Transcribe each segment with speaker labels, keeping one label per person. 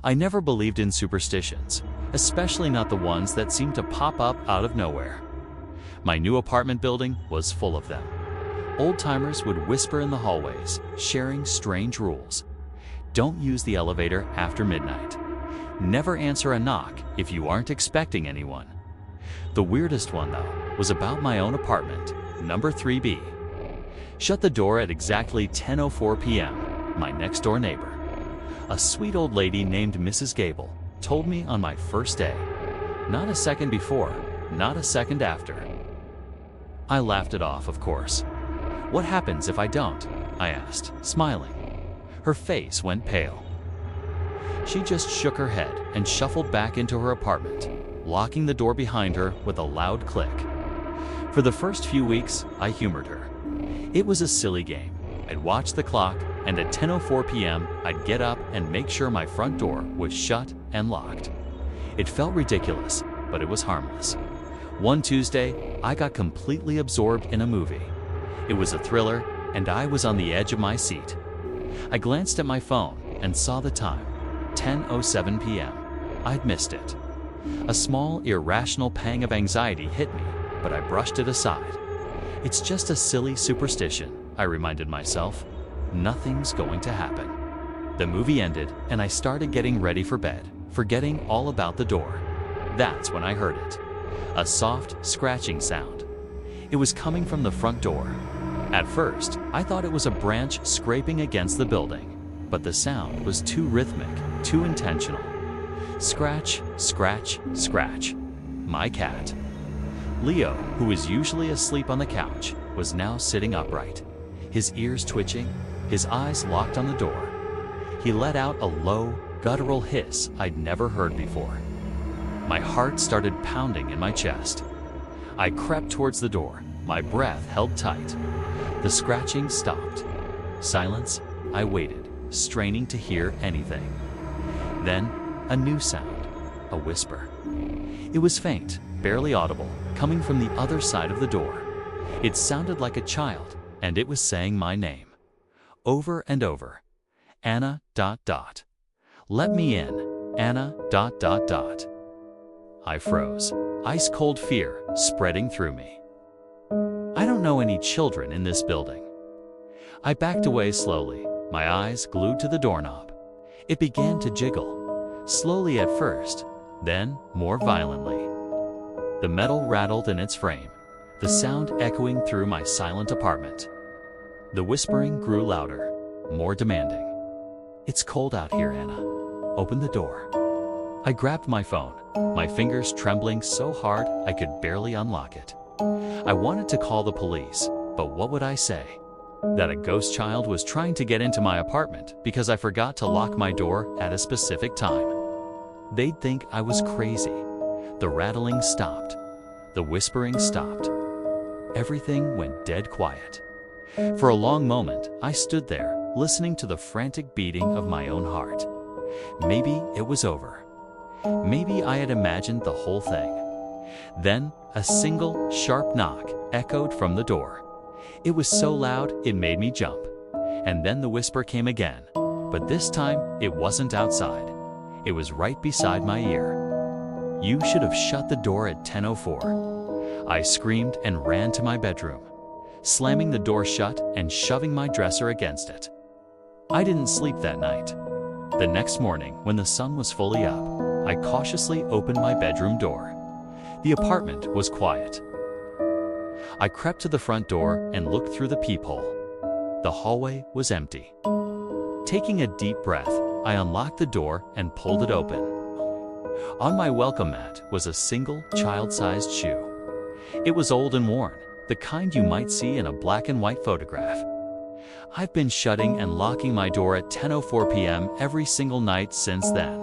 Speaker 1: I never believed in superstitions, especially not the ones that seem to pop up out of nowhere. My new apartment building was full of them. Old-timers would whisper in the hallways, sharing strange rules. Don't use the elevator after midnight. Never answer a knock if you aren't expecting anyone. The weirdest one, though, was about my own apartment, number 3B. Shut the door at exactly 10:04 p.m., my next-door neighbor, a sweet old lady named Mrs. Gable, told me on my first day. Not a second before, not a second after. I laughed it off, of course. What happens if I don't? I asked, smiling. Her face went pale. She just shook her head and shuffled back into her apartment, locking the door behind her with a loud click. For the first few weeks, I humored her. It was a silly game. I'd watch the clock, and at 10:04 p.m., I'd get up and make sure my front door was shut and locked. It felt ridiculous, but it was harmless. One Tuesday, I got completely absorbed in a movie. It was a thriller, and I was on the edge of my seat. I glanced at my phone and saw the time, 10:07 p.m. I'd missed it. A small, irrational pang of anxiety hit me, but I brushed it aside. It's just a silly superstition, I reminded myself. Nothing's going to happen. The movie ended, and I started getting ready for bed, forgetting all about the door. That's when I heard it. A soft, scratching sound. It was coming from the front door. At first, I thought it was a branch scraping against the building, but the sound was too rhythmic, too intentional. Scratch, scratch, scratch. My cat. Leo, who was usually asleep on the couch, was now sitting upright, his ears twitching, his eyes locked on the door. He let out a low, guttural hiss I'd never heard before. My heart started pounding in my chest. I crept towards the door, my breath held tight. The scratching stopped. Silence. I waited, straining to hear anything. Then, a new sound, a whisper. It was faint, barely audible, coming from the other side of the door. It sounded like a child, and it was saying my name. Over and over. Anna ... Let me in, Anna ... I froze, ice-cold fear spreading through me. I don't know any children in this building. I backed away slowly, my eyes glued to the doorknob. It began to jiggle, slowly at first, then more violently. The metal rattled in its frame, the sound echoing through my silent apartment. The whispering grew louder, more demanding. It's cold out here, Anna. Open the door. I grabbed my phone, my fingers trembling so hard I could barely unlock it. I wanted to call the police, but what would I say? That a ghost child was trying to get into my apartment because I forgot to lock my door at a specific time. They'd think I was crazy. The rattling stopped. The whispering stopped. Everything went dead quiet. For a long moment, I stood there, listening to the frantic beating of my own heart. Maybe it was over. Maybe I had imagined the whole thing. Then, a single, sharp knock echoed from the door. It was so loud, it made me jump. And then the whisper came again, but this time, it wasn't outside. It was right beside my ear. You should have shut the door at 10:04. I screamed and ran to my bedroom, slamming the door shut and shoving my dresser against it. I didn't sleep that night. The next morning, when the sun was fully up, I cautiously opened my bedroom door. The apartment was quiet. I crept to the front door and looked through the peephole. The hallway was empty. Taking a deep breath, I unlocked the door and pulled it open. On my welcome mat was a single child-sized shoe. It was old and worn, the kind you might see in a black and white photograph. I've been shutting and locking my door at 10:04 p.m. every single night since then.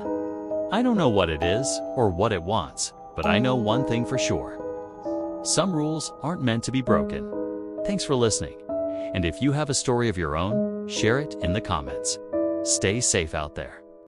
Speaker 1: I don't know what it is or what it wants, but I know one thing for sure. Some rules aren't meant to be broken. Thanks for listening. And if you have a story of your own, share it in the comments. Stay safe out there.